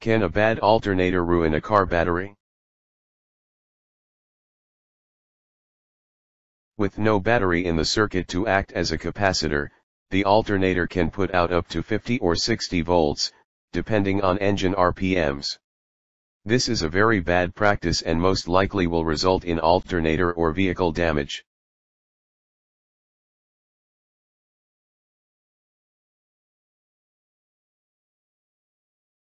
Can a bad alternator ruin a car battery? With no battery in the circuit to act as a capacitor, the alternator can put out up to 50 or 60 volts, depending on engine RPMs. This is a very bad practice and most likely will result in alternator or vehicle damage.